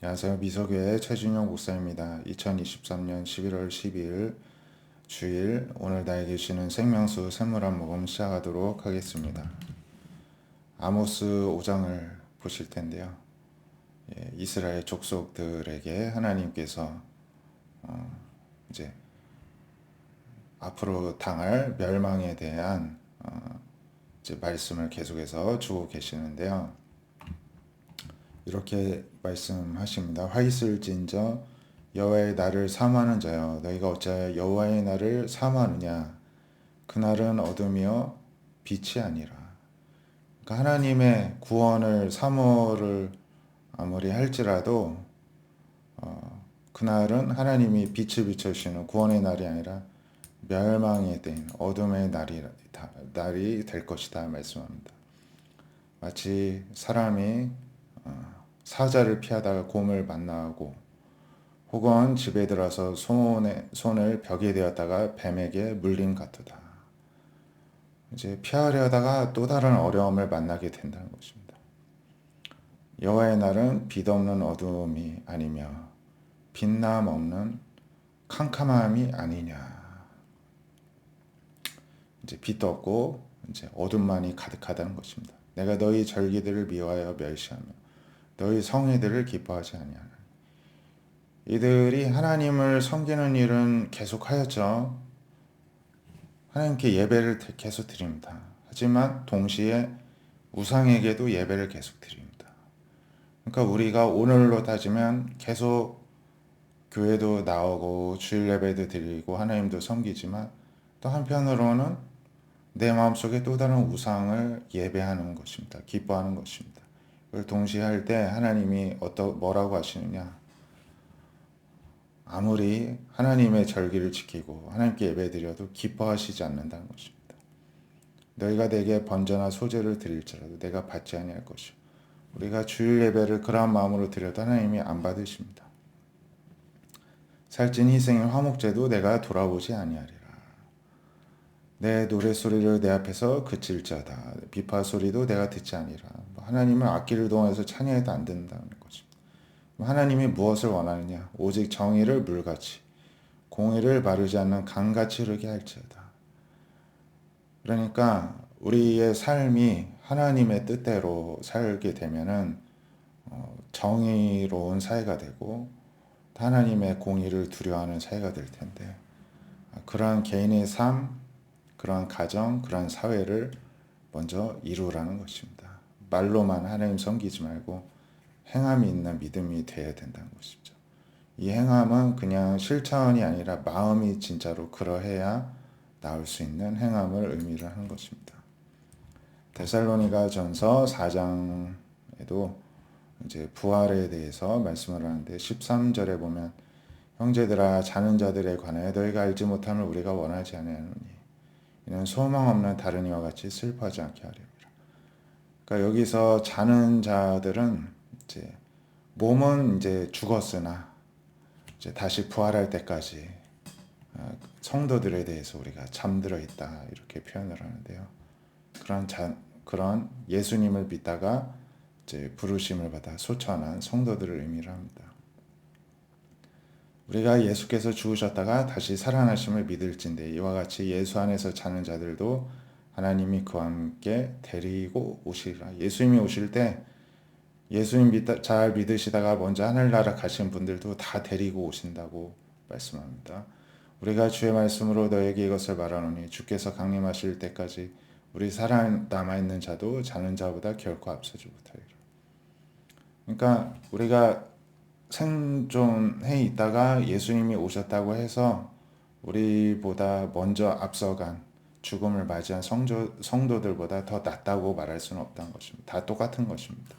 안녕하세요. 미소교회 최준영 목사입니다. 2023년 11월 12일 주일 오늘 나에게 주시는 생명수 샘물 한 모금 시작하도록 하겠습니다. 아모스 5장을 보실 텐데요. 이스라엘 족속들에게 하나님께서 이제 앞으로 당할 멸망에 대한 이제 말씀을 계속해서 주고 계시는데요. 이렇게 말씀하십니다. 화 있을진저 여호와의 날을 사모하는 자여, 너희가 어찌하여 여호와의 날을 사모하느냐? 그날은 어둠이요 빛이 아니라. 그러니까 하나님의 구원을 사모를 아무리 할지라도 그날은 하나님이 빛을 비춰주시는 구원의 날이 아니라 멸망에 대한 어둠의 날이 될 것이다 말씀합니다. 마치 사람이 사자를 피하다가 곰을 만나고 혹은 집에 들어서 손을 벽에 대었다가 뱀에게 물림 같도다. 이제 피하려다가 또 다른 어려움을 만나게 된다는 것입니다. 여호와의 날은 빛 없는 어둠이 아니며 빛남 없는 캄캄함이 아니냐. 이제 빛도 없고 이제 어둠만이 가득하다는 것입니다. 내가 너희 절기들을 미워하여 멸시하며 너희 성회들을 기뻐하지 아니하나. 이들이 하나님을 섬기는 일은 계속하였죠. 하나님께 예배를 계속 드립니다. 하지만 동시에 우상에게도 예배를 계속 드립니다. 그러니까 우리가 오늘로 따지면 계속 교회도 나오고 주일 예배도 드리고 하나님도 섬기지만 또 한편으로는 내 마음속에 또 다른 우상을 예배하는 것입니다. 기뻐하는 것입니다. 그걸 동시에 할 때 하나님이 뭐라고 하시느냐? 아무리 하나님의 절기를 지키고 하나님께 예배드려도 기뻐하시지 않는다는 것입니다. 너희가 내게 번제나 소제를 드릴지라도 내가 받지 아니할 것이요. 우리가 주일 예배를 그러한 마음으로 드려도 하나님이 안 받으십니다. 살찐 희생의 화목제도 내가 돌아보지 아니하리라. 내 노랫소리를 내 앞에서 그칠지어다. 비파 소리도 내가 듣지 아니라. 하나님을 악기를 동원해서 찬양해도 안 된다는 것입니다. 하나님이 무엇을 원하느냐? 오직 정의를 물같이, 공의를 바르지 않는 강같이 흐르게 할지어다. 그러니까 우리의 삶이 하나님의 뜻대로 살게 되면은 정의로운 사회가 되고 하나님의 공의를 두려워하는 사회가 될 텐데 그러한 개인의 삶, 그러한 가정, 그러한 사회를 먼저 이루라는 것입니다. 말로만 하나님 섬기지 말고 행함이 있는 믿음이 되어야 된다는 것이죠. 이 행함은 그냥 실천이 아니라 마음이 진짜로 그러해야 나올 수 있는 행함을 의미를 하는 것입니다. 데살로니가 전서 4장에도 이제 부활에 대해서 말씀을 하는데 13절에 보면 형제들아 자는 자들에 관하여 너희가 알지 못함을 우리가 원하지 아니하노니 이는 소망 없는 다른 이와 같이 슬퍼하지 않게 하려니라. 그러니까 여기서 자는 자들은 이제 몸은 이제 죽었으나 이제 다시 부활할 때까지 성도들에 대해서 우리가 잠들어 있다 이렇게 표현을 하는데요. 그런 예수님을 믿다가 이제 부르심을 받아 소천한 성도들을 의미를 합니다. 우리가 예수께서 죽으셨다가 다시 살아나심을 믿을진데 이와 같이 예수 안에서 자는 자들도 하나님이 그와 함께 데리고 오시리라. 예수님이 오실 때 예수님 잘 믿으시다가 먼저 하늘나라 가신 분들도 다 데리고 오신다고 말씀합니다. 우리가 주의 말씀으로 너에게 이것을 말하노니 주께서 강림하실 때까지 우리 살아남아있는 자도 자는 자보다 결코 앞서지 못하리라. 그러니까 우리가 생존해 있다가 예수님이 오셨다고 해서 우리보다 먼저 앞서간 죽음을 맞이한 성도들보다 더 낫다고 말할 수는 없다는 것입니다. 다 똑같은 것입니다.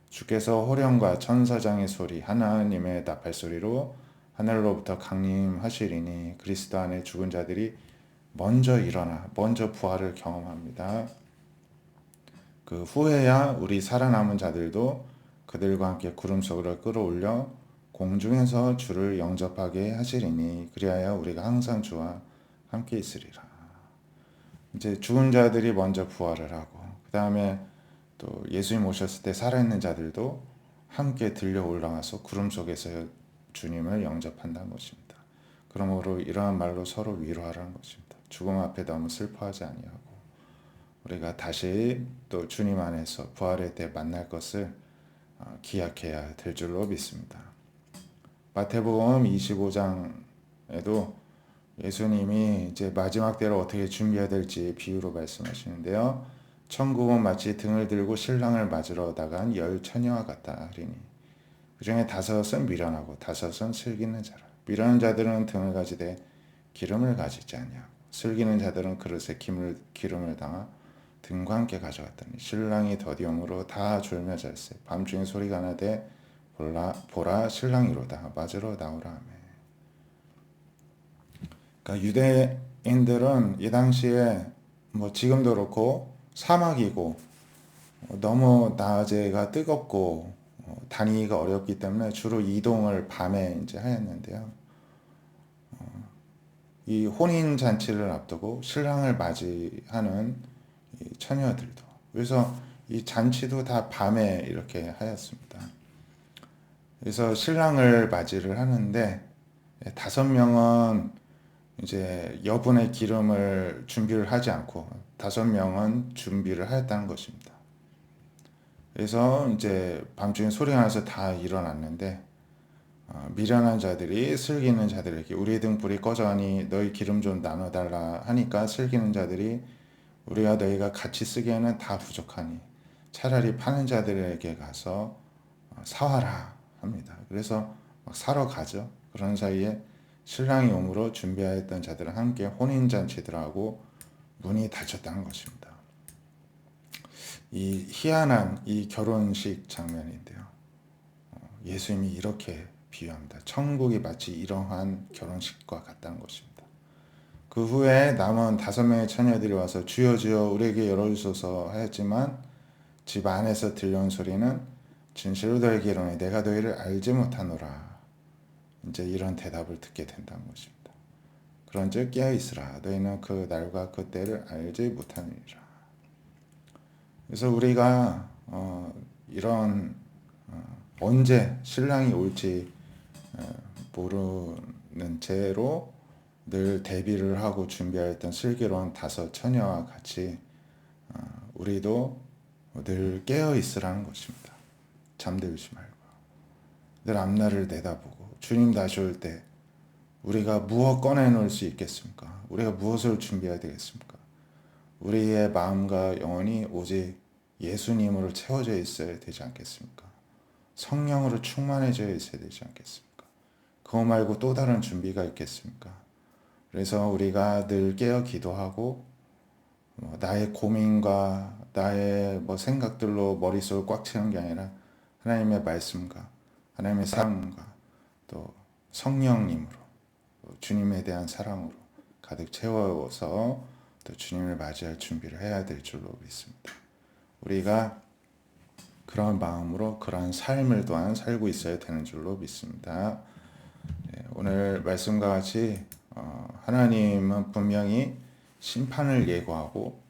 주께서 호령과 천사장의 소리 하나님의 나팔 소리로 하늘로부터 강림하시리니 그리스도 안에 죽은 자들이 먼저 일어나 먼저 부활을 경험합니다. 그 후에야 우리 살아남은 자들도 그들과 함께 구름 속으로 끌어올려 공중에서 주를 영접하게 하시리니 그리하여 우리가 항상 주와 함께 있으리라. 이제 죽은 자들이 먼저 부활을 하고 그 다음에 또 예수님 오셨을 때 살아있는 자들도 함께 들려 올라가서 구름 속에서 주님을 영접한다는 것입니다. 그러므로 이러한 말로 서로 위로하라는 것입니다. 죽음 앞에 너무 슬퍼하지 아니하고 우리가 다시 또 주님 안에서 부활의 때 만날 것을 기약해야 될 줄로 믿습니다. 마태복음 25장에도 예수님이 이제 마지막 때를 어떻게 준비해야 될지 비유로 말씀하시는데요. 천국은 마치 등을 들고 신랑을 맞으러 나간 열 처녀와 같다 하리니 그 중에 다섯은 미련하고 다섯은 슬기는 자라. 미련한 자들은 등을 가지되 기름을 가지지 아니하고 슬기는 자들은 그릇에 기름을 담아 등과 함께 가져갔더니 신랑이 더디움으로 다 졸며 잘세. 밤중에 소리가 나되 보라 신랑이로다 맞으러 나오라 하며. 그러니까 유대인들은 이 당시에 뭐 지금도 그렇고 사막이고 너무 낮에가 뜨겁고 다니기가 어렵기 때문에 주로 이동을 밤에 이제 하였는데요. 이 혼인 잔치를 앞두고 신랑을 맞이하는 이 처녀들도 그래서 이 잔치도 다 밤에 이렇게 하였습니다. 그래서 신랑을 맞이를 하는데 5명은 이제 여분의 기름을 준비를 하지 않고 5명은 준비를 하였다는 것입니다. 그래서 이제 밤중에 소리가 나서 다 일어났는데 미련한 자들이 슬기는 자들에게 우리 등불이 꺼져가니 너희 기름 좀 나눠달라 하니까 슬기는 자들이 우리가 너희가 같이 쓰기에는 다 부족하니 차라리 파는 자들에게 가서 사와라 합니다. 그래서 막 사러 가죠. 그런 사이에 신랑이 오므로 준비하였던 자들은 함께 혼인잔치들하고 문이 닫혔다는 것입니다. 이 희한한 이 결혼식 장면인데요. 예수님이 이렇게 비유합니다. 천국이 마치 이러한 결혼식과 같다는 것입니다. 그 후에 남은 5명의 처녀들이 와서 주여 주여 우리에게 열어주소서 하였지만 집 안에서 들려온 소리는 진실로 너에게 이르노니 내가 너희를 알지 못하노라. 이제 이런 대답을 듣게 된다는 것입니다. 그런즉 깨어 있으라. 너희는 그 날과 그 때를 알지 못하느니라. 그래서 우리가 이런 언제 신랑이 올지 모르는 채로 늘 대비를 하고 준비하였던 슬기로운 5 처녀와 같이 우리도 늘 깨어 있으라는 것입니다. 잠들지 말고 늘 앞날을 내다보고 주님 다시 올 때 우리가 무엇 꺼내놓을 수 있겠습니까? 우리가 무엇을 준비해야 되겠습니까? 우리의 마음과 영혼이 오직 예수님으로 채워져 있어야 되지 않겠습니까? 성령으로 충만해져 있어야 되지 않겠습니까? 그거 말고 또 다른 준비가 있겠습니까? 그래서 우리가 늘 깨어 기도하고 나의 고민과 나의 생각들로 머릿속을 꽉 채우는 게 아니라 하나님의 말씀과 하나님의 사랑과 또 성령님으로 주님에 대한 사랑으로 가득 채워서 또 주님을 맞이할 준비를 해야 될 줄로 믿습니다. 우리가 그런 마음으로 그러한 삶을 또한 살고 있어야 되는 줄로 믿습니다. 오늘 말씀과 같이 하나님은 분명히 심판을 예고하고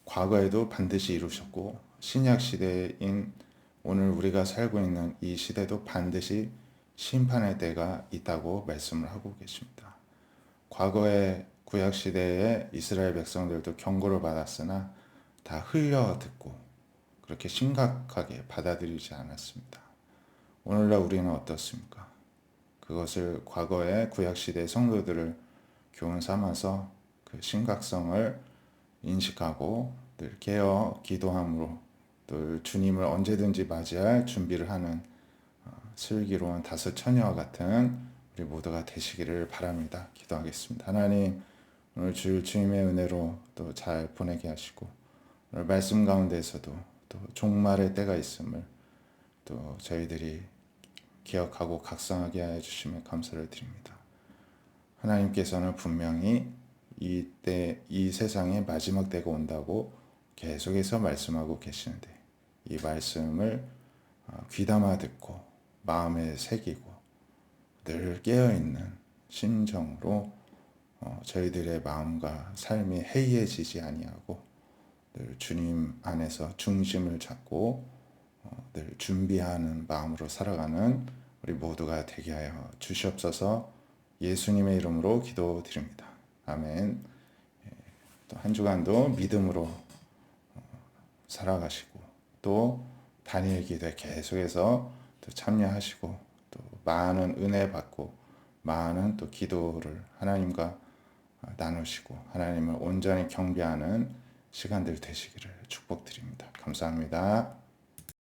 과거에도 반드시 이루셨고 신약 시대인 오늘 우리가 살고 있는 이 시대도 반드시 심판의 때가 있다고 말씀을 하고 계십니다. 과거의 구약 시대에 이스라엘 백성들도 경고를 받았으나 다 흘려 듣고 그렇게 심각하게 받아들이지 않았습니다. 오늘날 우리는 어떻습니까? 그것을 과거의 구약 시대의 성도들을 교훈 삼아서 그 심각성을 인식하고 늘 깨어 기도함으로 늘 주님을 언제든지 맞이할 준비를 하는 슬기로운 5 처녀와 같은 우리 모두가 되시기를 바랍니다. 기도하겠습니다. 하나님 오늘 주님의 은혜로 또 잘 보내게 하시고 오늘 말씀 가운데서도 또 종말의 때가 있음을 또 저희들이 기억하고 각성하게 하여 주시면 감사를 드립니다. 하나님께서는 분명히 이 세상의 마지막 때가 온다고 계속해서 말씀하고 계시는데 이 말씀을 귀담아 듣고 마음에 새기고 늘 깨어있는 심정으로 저희들의 마음과 삶이 해이해지지 아니하고 늘 주님 안에서 중심을 잡고 늘 준비하는 마음으로 살아가는 우리 모두가 되게 하여 주시옵소서. 예수님의 이름으로 기도드립니다. 아멘. 또 한 주간도 믿음으로 살아가시고 또 다니엘 기도에 계속해서 또 참여하시고 또 많은 은혜 받고 많은 또 기도를 하나님과 나누시고 하나님을 온전히 경배하는 시간들 되시기를 축복드립니다. 감사합니다.